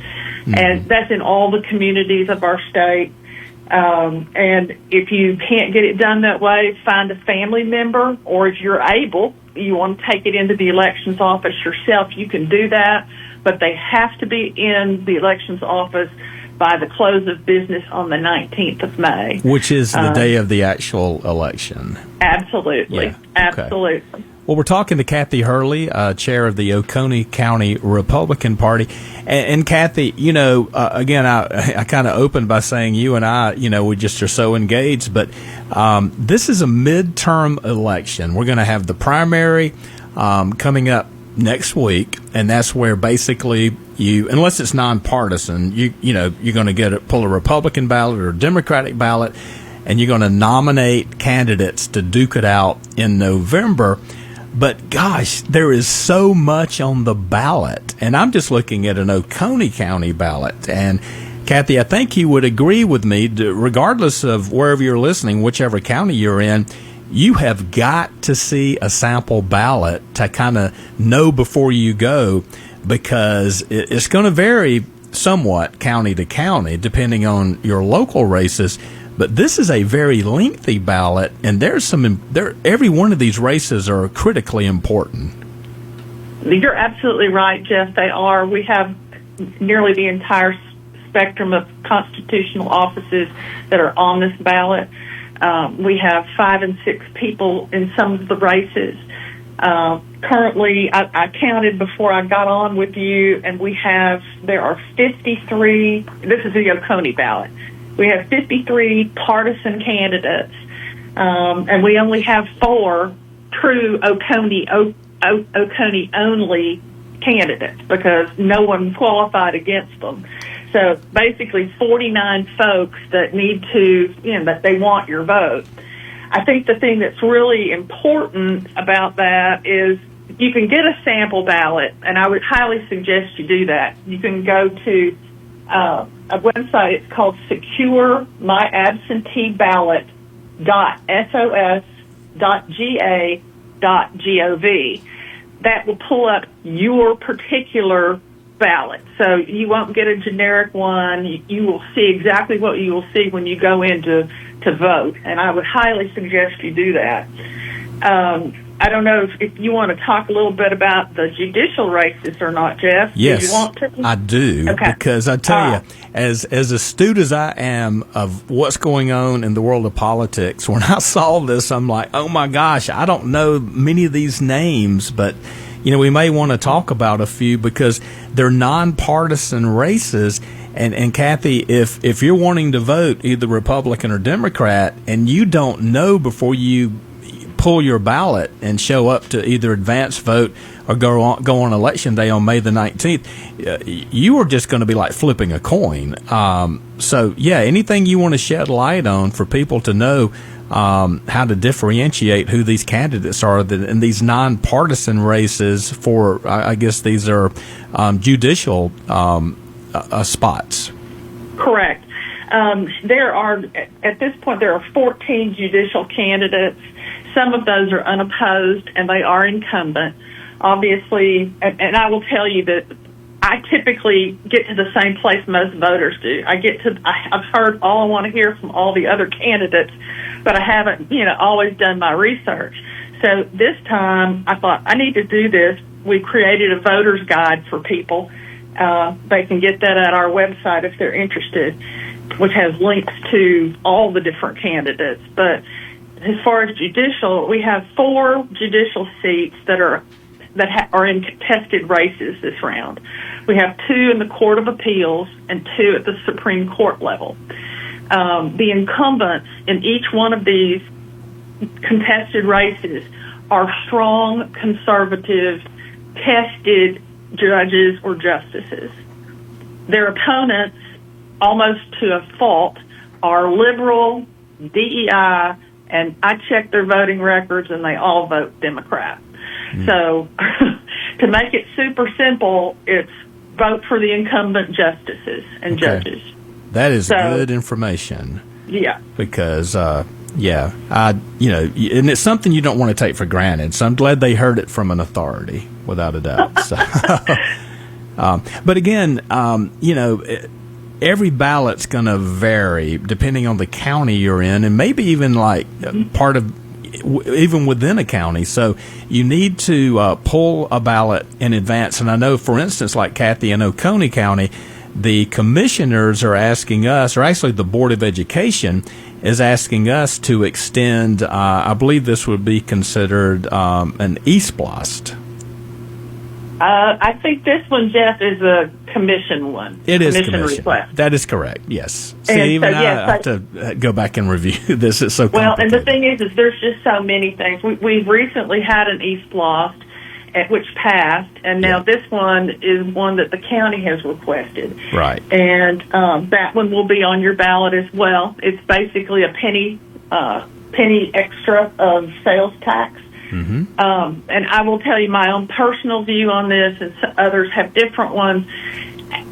and that's in all the communities of our state. And if you can't get it done that way, find a family member, or if you're able, you want to take it into the elections office yourself, you can do that, but they have to be in the elections office by the close of business on the 19th of May. Which is the day of the actual election. Absolutely. Yeah. Absolutely. Well, we're talking to Kathy Hurley, chair of the Oconee County Republican Party. And Kathy, again, I kind of opened by saying you and I, we just are so engaged. But this is a midterm election. We're going to have the primary coming up next week, and that's where basically you, unless it's nonpartisan, you're going to pull a Republican ballot or a Democratic ballot, and you're going to nominate candidates to duke it out in November. But gosh, there is so much on the ballot, and I'm just looking at an Oconee County ballot. And Kathy, I think you would agree with me, regardless of wherever you're listening, whichever county you're in, you have got to see a sample ballot to kind of know before you go, because it's going to vary somewhat county to county depending on your local races. But this is a very lengthy ballot, and every one of these races are critically important. You're absolutely right, Jeff. They are. We have nearly the entire spectrum of constitutional offices that are on this ballot. We have 5 and 6 people in some of the races. Currently, I counted before I got on with you, and there are 53. This is the Oconee ballot. We have 53 partisan candidates, and we only have 4 true Oconee only candidates because no one qualified against them. So basically 49 folks that need to, that they want your vote. I think the thing that's really important about that is you can get a sample ballot, and I would highly suggest you do that. You can go to a website. It's called securemyabsenteeballot.sos.ga.gov. That will pull up your particular ballot. So you won't get a generic one. You will see exactly what you will see when you go in to vote. And I would highly suggest you do that. I don't know if you want to talk a little bit about the judicial races or not, Jeff. Yes, do you want to? I do. Okay. Because I tell you, as astute as I am of what's going on in the world of politics, when I saw this, I'm like, oh my gosh, I don't know many of these names, but we may want to talk about a few because they're nonpartisan races. And Kathy, if you're wanting to vote either Republican or Democrat, and you don't know before you pull your ballot and show up to either advance vote or go on election day on May the 19th, you are just going to be like flipping a coin. So, yeah, anything you want to shed light on for people to know how to differentiate who these candidates are in these nonpartisan races for, I guess these are judicial spots. Correct. There are, at this point, there are 14 judicial candidates. Some of those are unopposed, and they are incumbent. Obviously, and I will tell you that I typically get to the same place most voters do. I've heard all I want to hear from all the other candidates, but I haven't, always done my research. So this time, I thought I need to do this. We created a voter's guide for people. They can get that at our website if they're interested, which has links to all the different candidates. But as far as judicial, we have 4 judicial seats that are in contested races this round. We have 2 in the Court of Appeals and 2 at the Supreme Court level. The incumbents in each one of these contested races are strong, conservative, tested judges or justices. Their opponents, almost to a fault, are liberal, DEI, and I checked their voting records, and they all vote Democrat. So to make it super simple, it's vote for the incumbent justices and judges. That is good information. Yeah. Because, and it's something you don't want to take for granted. So I'm glad they heard it from an authority, without a doubt. So, but again, every ballot's going to vary depending on the county you're in, and maybe even like part of even within a county. So you need to pull a ballot in advance. And I know, for instance, like Kathy in Oconee County, the commissioners are asking us, or actually the Board of Education is asking us to extend, I believe this would be considered an e-splost. I think this one, Jeff, is a commission one. It is commission request. That is correct. Yes. And See, even so, yes, I have to go back and review this. It's so complicated. Well, and the thing is there's just so many things. We've recently had an e-splost, which passed, and now this one is one that the county has requested. Right. And that one will be on your ballot as well. It's basically a penny extra of sales tax. Mm-hmm. And I will tell you my own personal view on this, and others have different ones.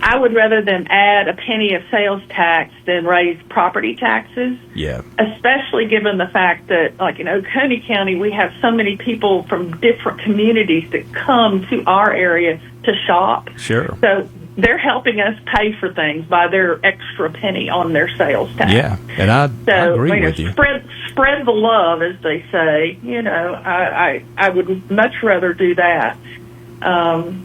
I would rather them add a penny of sales tax than raise property taxes. Yeah. Especially given the fact that, like in Oconee County, we have so many people from different communities that come to our area to shop. Sure. So they're helping us pay for things by their extra penny on their sales tax. Yeah, and I agree with you. Spread the love, as they say. I would much rather do that.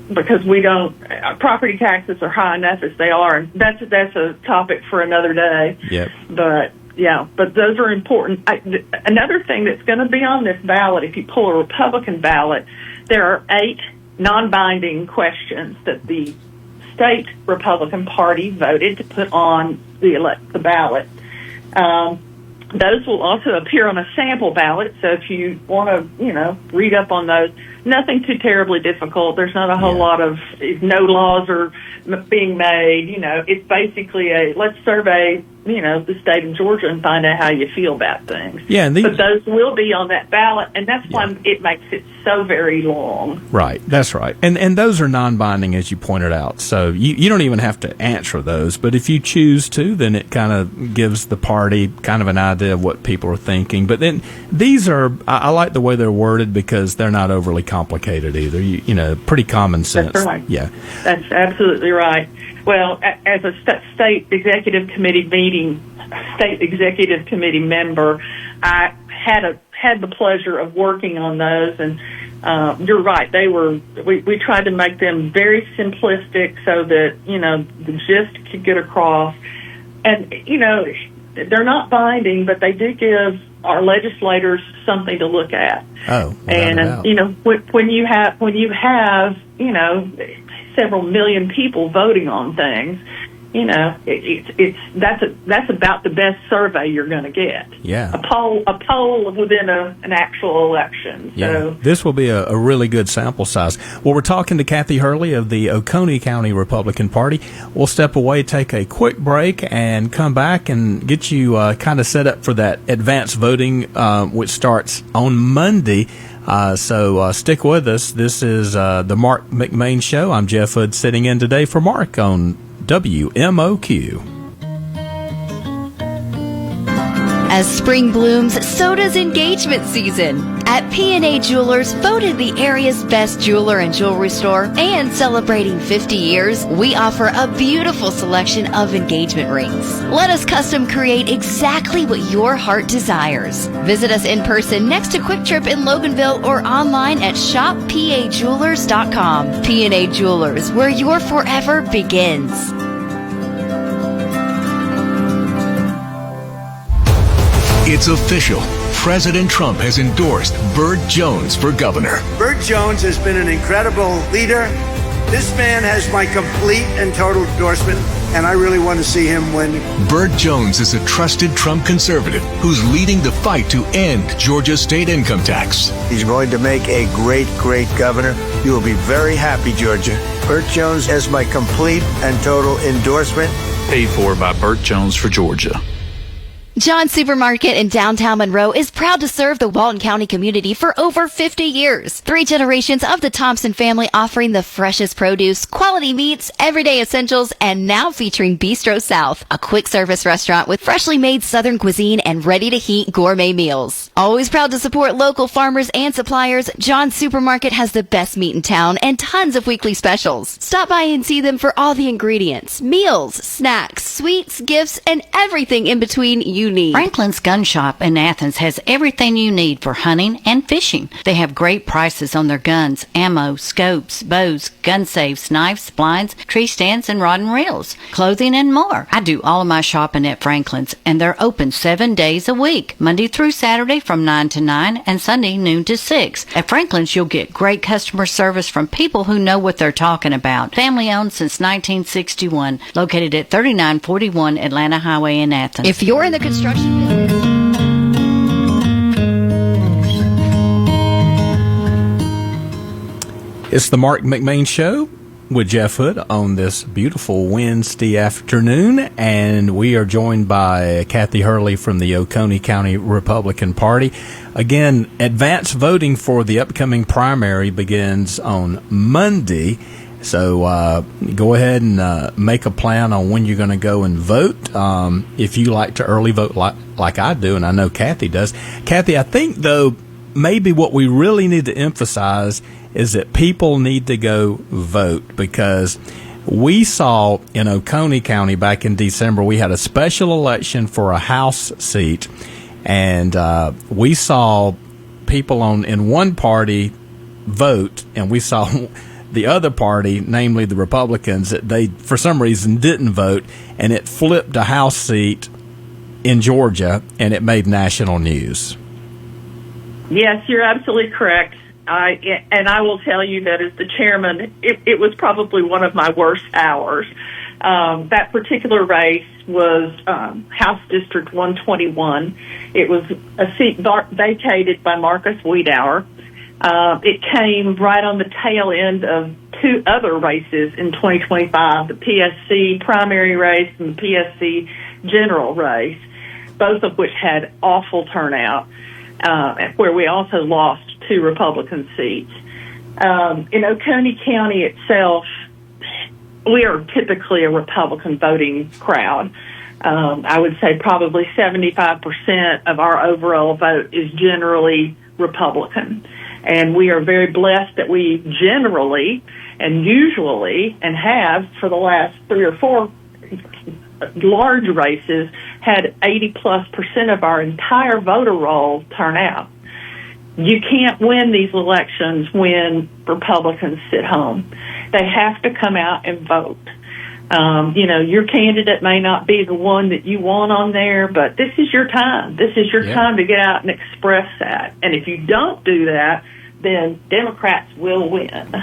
Because we don't, property taxes are high enough as they are, and that's a topic for another day. Yep. But those are important. Another thing that's going to be on this ballot, if you pull a Republican ballot, there are 8 non-binding questions that the state Republican Party voted to put on the ballot. Those will also appear on a sample ballot, so if you want to, read up on those, nothing too terribly difficult. There's not a whole lot of, no laws are being made. It's basically let's survey, the state of Georgia and find out how you feel about things. Yeah, but those will be on that ballot, and that's why it makes it so very long. Right, that's right. And those are non-binding, as you pointed out. So you don't even have to answer those, but if you choose to, then it kind of gives the party kind of an idea of what people are thinking. But then these are, I like the way they're worded because they're not overly complicated either. Pretty common sense. That's right. Yeah. That's absolutely right. Well, as a state executive committee member, I had the pleasure of working on those, and you're right. We tried to make them very simplistic so that the gist could get across, and they're not binding, but they do give our legislators something to look at. Oh, and when you have several million people voting on things, that's about the best survey you're going to get. Yeah. A poll within an actual election. Yeah. So This will be a really good sample size. Well, we're talking to Kathy Hurley of the Oconee County Republican Party. We'll step away, take a quick break, and come back and get you kind of set up for that advanced voting, which starts on Monday. So stick with us. This is the Marc McMain Show. I'm Jeff Hood sitting in today for Mark on WMOQ. As spring blooms, so does engagement season. At P&A Jewelers, voted the area's best jeweler and jewelry store, and celebrating 50 years, we offer a beautiful selection of engagement rings. Let us custom create exactly what your heart desires. Visit us in person next to Quick Trip in Loganville or online at shoppajewelers.com. P&A Jewelers, where your forever begins. It's official. President Trump has endorsed Burt Jones for governor. Burt Jones has been an incredible leader. This man has my complete and total endorsement, and I really want to see him win. Burt Jones is a trusted Trump conservative who's leading the fight to end Georgia's state income tax. He's going to make a great, great governor. You will be very happy, Georgia. Burt Jones has my complete and total endorsement. Paid for by Burt Jones for Georgia. John's Supermarket in downtown Monroe is proud to serve the Walton County community for over 50 years. 3 generations of the Thompson family offering the freshest produce, quality meats, everyday essentials, and now featuring Bistro South, a quick service restaurant with freshly made Southern cuisine and ready-to-heat gourmet meals. Always proud to support local farmers and suppliers, John's Supermarket has the best meat in town and tons of weekly specials. Stop by and see them for all the ingredients, meals, snacks, sweets, gifts, and everything in between you need. Franklin's Gun Shop in Athens has everything you need for hunting and fishing. They have great prices on their guns, ammo, scopes, bows, gun safes, knives, blinds, tree stands, and rod and reels, clothing, and more. I do all of my shopping at Franklin's, and they're open 7 days a week, Monday through Saturday from 9 to 9 and Sunday noon to 6. At Franklin's, you'll get great customer service from people who know what they're talking about. Family owned since 1961, located at 3941 Atlanta Highway in Athens. If you're in the construction business, it's the Marc McMain Show with Jeff Hood on this beautiful Wednesday afternoon, and we are joined by Kathy Hurley from the Oconee County Republican Party. Again, advance voting for the upcoming primary begins on Monday, so go ahead and make a plan on when you're going to go and vote. If you like to early vote like I do, and I know Kathy does. Kathy, I think, though, maybe what we really need to emphasize is that people need to go vote, because we saw in Oconee County back in December, we had a special election for a House seat, and we saw people in one party vote, and we saw the other party, namely the Republicans, that they, for some reason, didn't vote, and it flipped a House seat in Georgia, and it made national news. Yes, you're absolutely correct. I will tell you that as the chairman, it was probably one of my worst hours. That particular race was House District 121. It was a seat vacated by Marcus Wiedauer. It came right on the tail end of 2 other races in 2025, the PSC primary race and the PSC general race, both of which had awful turnout, where we also lost 2 Republican seats. In Oconee County itself, we are typically a Republican voting crowd. I would say probably 75% of our overall vote is generally Republican. And we are very blessed that we generally and usually, and have for the last 3 or 4 large races, had 80+% of our entire voter roll turn out. You can't win these elections when Republicans sit home. They have to come out and vote. Your candidate may not be the one that you want on there, but this is your time. This is your time to get out and express that. And if you don't do that, then Democrats will win.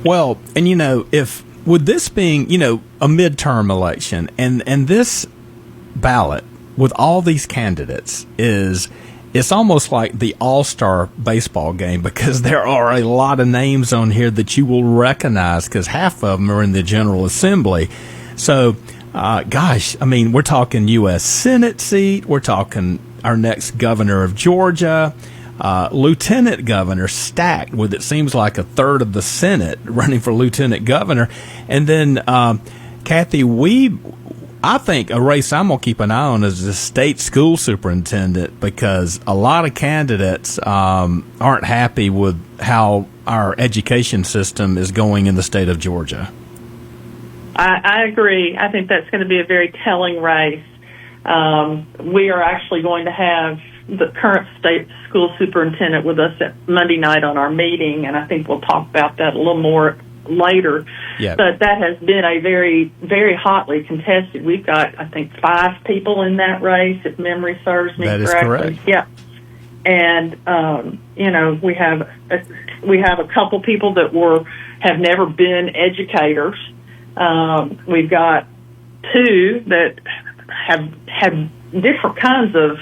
Well, and if with this being, a midterm election, and this ballot with all these candidates it's almost like the all-star baseball game, because there are a lot of names on here that you will recognize, because half of them are in the General Assembly. So, we're talking U.S. Senate seat. We're talking our next governor of Georgia, lieutenant governor, stacked with, it seems like, a third of the Senate running for lieutenant governor. And then, Kathy, I think a race I'm going to keep an eye on is the state school superintendent, because a lot of candidates aren't happy with how our education system is going in the state of Georgia. I agree. I think that's going to be a very telling race. We are actually going to have the current state school superintendent with us at Monday night on our meeting, and I think we'll talk about that a little more later. Yeah. But that has been a very, very hotly contested. We've got, I think, 5 people in that race, if memory serves me correctly. That is correct. Yeah. And we have a couple people that have never been educators. We've got 2 that have had different kinds of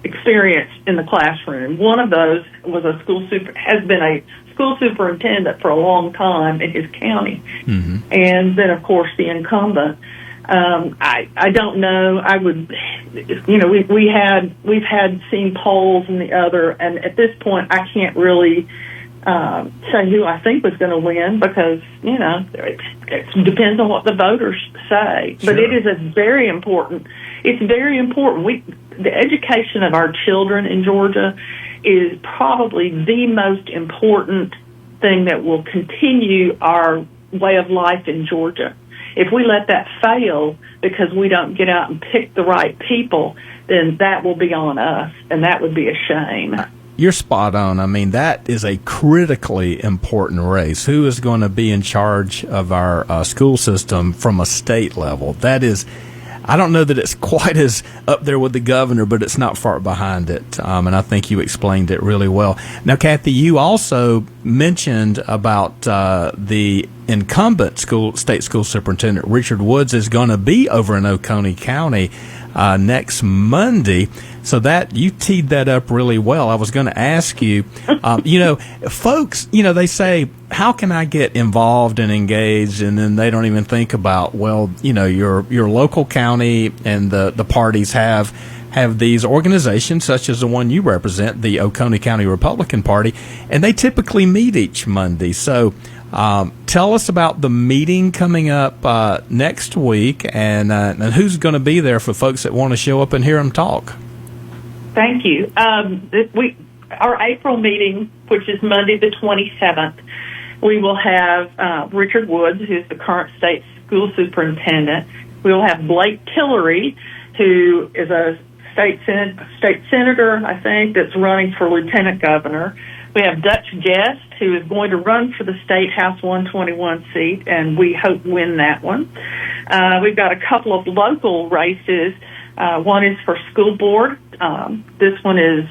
experience in the classroom. One of those has been a school superintendent for a long time in his county. Mm-hmm. And then, of course, the incumbent. I don't know. I would, we've had seen polls and the other, and at this point, I can't really say who I think was going to win, because it depends on what the voters say. Sure. But it is very important. It's very important. The education of our children in Georgia is probably the most important thing that will continue our way of life in Georgia. If we let that fail because we don't get out and pick the right people, then that will be on us, and that would be a shame. You're spot on. I mean, that is a critically important race. Who is going to be in charge of our school system from a state level? That is, I don't know that it's quite as up there with the governor, but it's not far behind it. And I think you explained it really well. Now, Kathy, you also mentioned about the incumbent state school superintendent, Richard Woods, is going to be over in Oconee County next Monday. So that you teed that up really well. I was going to ask you, folks, they say, how can I get involved and engaged? And then they don't even think about, your local county and the parties have these organizations such as the one you represent, the Oconee County Republican Party, and they typically meet each Monday. So tell us about the meeting coming up next week, and who's going to be there for folks that want to show up and hear them talk. Thank you. Our April meeting, which is Monday the 27th, we will have Richard Woods, who's the current state school superintendent. We will have Blake Tillery, who is a state senator, I think, that's running for lieutenant governor. We have Dutch Guest, who is going to run for the State House 121 seat, and we hope win that one. We've got a couple of local races. One is for school board. This one is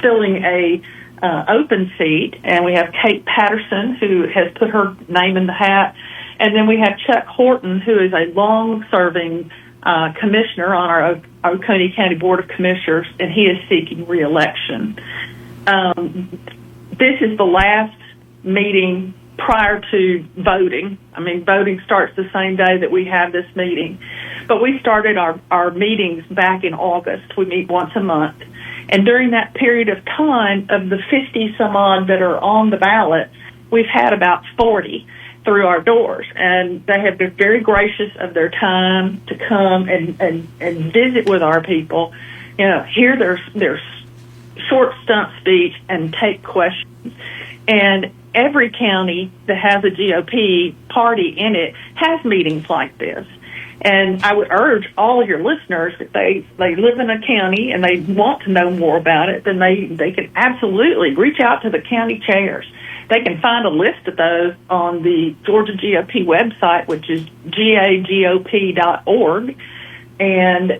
filling a open seat, and we have Kate Patterson, who has put her name in the hat. And then we have Chuck Horton, who is a long-serving commissioner on our Oconee County Board of Commissioners, and he is seeking re-election. This is the last meeting prior to voting. I mean, voting starts the same day that we have this meeting. But we started our meetings back in August. We meet once a month. And during that period of time, of the 50-some-odd that are on the ballot, we've had about 40 through our doors. And they have been very gracious of their time to come and visit with our people, hear their short stump speech and take questions. And every county that has a GOP party in it has meetings like this. And I would urge all of your listeners, if they live in a county and they want to know more about it, then they can absolutely reach out to the county chairs. They can find a list of those on the Georgia GOP website, which is gagop.org. And,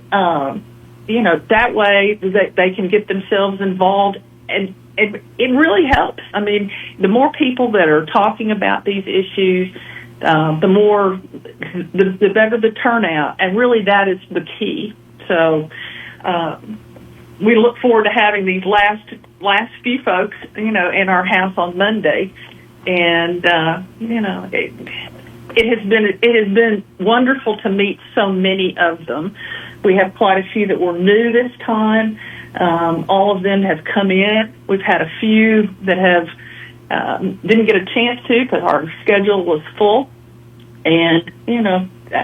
that way they can get themselves involved. And it really helps. I mean, the more people that are talking about these issues, the better the turnout, and really that is the key. So we look forward to having these last few folks, in our house on Monday, and it has been wonderful to meet so many of them. We have quite a few that were new this time. All of them have come in. We've had a few that have didn't get a chance to because our schedule was full, and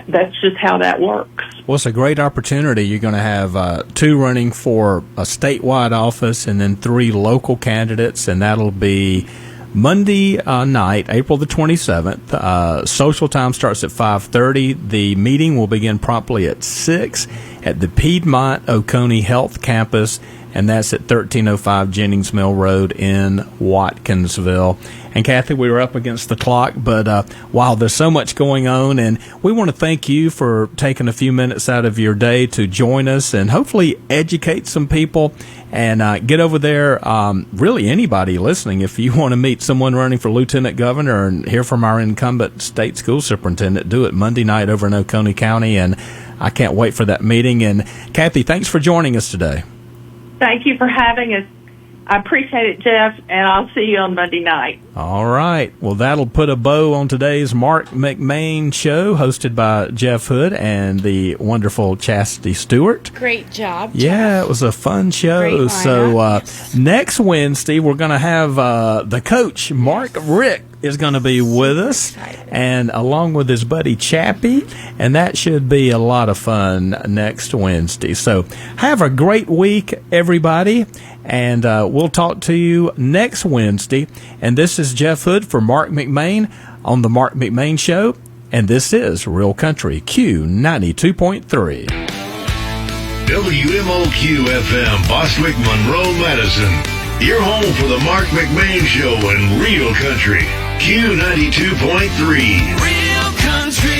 that's just how that works. Well, it's a great opportunity. You're going to have 2 running for a statewide office and then 3 local candidates, and that'll be Monday night, April the 27th. Social time starts at 5:30. The meeting will begin promptly at 6 at the Piedmont Oconee Health Campus, and that's at 1305 Jennings Mill Road in Watkinsville. And Kathy, we were up against the clock, but while there's so much going on, and we want to thank you for taking a few minutes out of your day to join us and hopefully educate some people and get over there. Really, anybody listening, if you want to meet someone running for lieutenant governor and hear from our incumbent state school superintendent, do it Monday night over in Oconee County, and I can't wait for that meeting. And Kathy, thanks for joining us today. Thank you for having us. I appreciate it, Jeff, and I'll see you on Monday night. All right. Well, that'll put a bow on today's Marc McMain show, hosted by Jeff Hood and the wonderful Chastity Stewart. Great job, Jeff. Yeah, it was a fun show. So next Wednesday, we're going to have the coach, Mark Rick, is going to be with us, and along with his buddy Chappie, and that should be a lot of fun next Wednesday. So have a great week, everybody, and we'll talk to you next Wednesday. And this is Jeff Hood for Marc McMain on the Marc McMain Show, and this is Real Country Q92.3. WMOQ-FM, Bostwick, Monroe, Madison. Your home for the Marc McMain Show and Real Country Q92.3. Real Country.